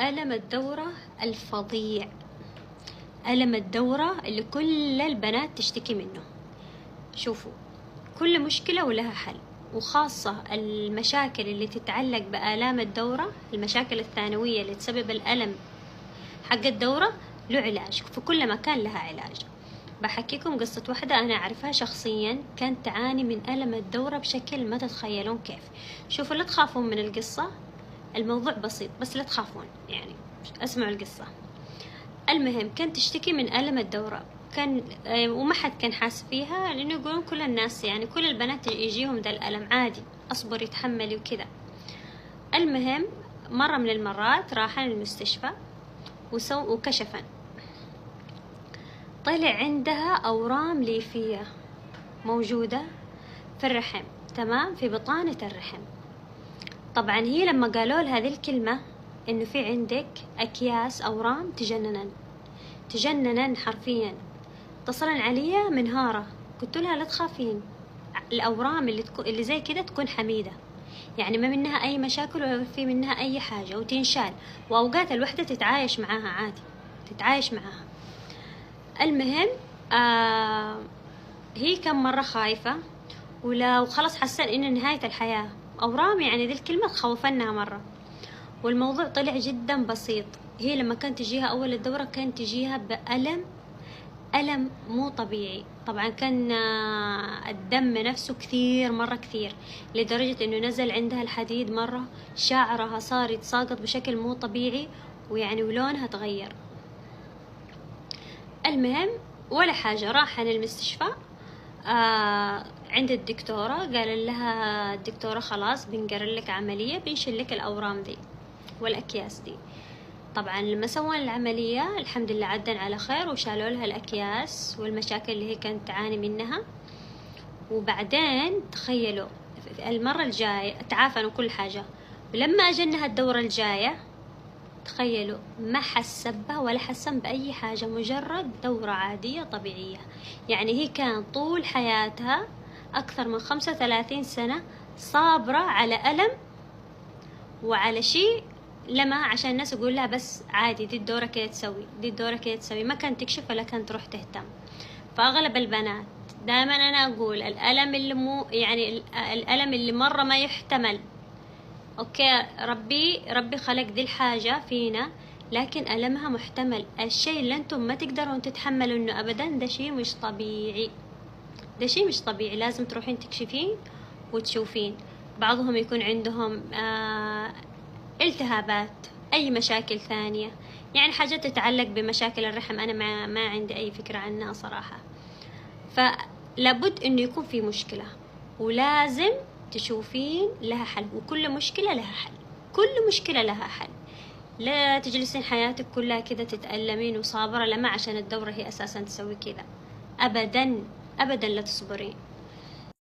ألم الدورة الفظيع، ألم الدورة اللي كل البنات تشتكي منه. شوفوا، كل مشكلة ولها حل، وخاصة المشاكل اللي تتعلق بآلام الدورة، المشاكل الثانوية اللي تسبب الألم حق الدورة له علاج، في كل مكان لها علاج. بحكيكم قصة واحدة أنا أعرفها شخصيا كانت تعاني من ألم الدورة بشكل ما تتخيلون كيف. شوفوا، لا تخافون من القصة، الموضوع بسيط، بس لا تخافون يعني، اسمعوا القصة. المهم كانت تشتكي من ألم الدورة، كان وما حد كان حاس فيها، لأنه يقولون كل الناس يعني كل البنات يجيهم ذا الألم عادي، أصبر يتحملي وكذا. المهم مرة من المرات راحن المستشفى وكشفن، طلع عندها أورام ليفية موجودة في الرحم، تمام، في بطانة الرحم. طبعا هي لما قالوا لها هذه الكلمة إنه في عندك أكياس أورام، تجننن حرفيا. اتصلن عليا منهارة، قلت لها لا تخافين، الأورام اللي زي كده تكون حميدة، يعني ما منها أي مشاكل ولا في منها أي حاجة، وتنشال، وأوقات الوحدة تتعايش معاها عادي، تتعايش معاها. المهم هي كم مرة خايفة، وخلاص حسن إن نهاية الحياة، أورام يعني ذي الكلمة تخوفنها مرة. والموضوع طلع جدا بسيط. هي لما كانت تجيها أول الدورة كانت تجيها ألم مو طبيعي. طبعا كان الدم نفسه كثير مرة كثير، لدرجة إنه نزل عندها الحديد مرة، شعرها صار يتساقط بشكل مو طبيعي، ويعني ولونها تغير. المهم ولا حاجة، راح المستشفى عند الدكتورة، قال لها الدكتورة خلاص بنقرر لك عملية، بنشيل لك الأورام دي والأكياس دي. طبعا لما سووا العملية الحمد لله عدن على خير، وشالوا لها الأكياس والمشاكل اللي هي كانت تعاني منها. وبعدين تخيلوا المرة الجاية تعافنوا كل حاجة، ولما أجنها الدورة الجاية تخيلوا ما حسب بها ولا حسن بأي حاجة، مجرد دورة عادية طبيعية. يعني هي كان طول حياتها أكثر من 35 سنة صابرة على ألم وعلى شيء، لما عشان الناس يقول لها بس عادي، دي الدورة كده تسوي، دي الدورة كده تسوي، ما كانت تكشف ولا كانت تروح تهتم. فأغلب البنات دائما أنا أقول الألم اللي مو يعني الألم اللي مرة ما يحتمل، أوكي، ربي خلق دي الحاجة فينا، لكن ألمها محتمل. الشيء اللي أنتم ما تقدرون تتحملوا إنه أبدا، ده شيء مش طبيعي، ده شيء مش طبيعي. لازم تروحين تكشفين وتشوفين. بعضهم يكون عندهم التهابات، أي مشاكل ثانية، يعني حاجات تتعلق بمشاكل الرحم أنا ما عندي أي فكرة عنها صراحة. فلابد إنه يكون في مشكلة، ولازم تشوفين لها حل، وكل مشكلة لها حل، كل مشكلة لها حل. لا تجلسين حياتك كلها كذا تتألمين وصابرة، لما عشان الدورة هي أساسا تسوي كذا، أبدا أبدا لا تصبرين.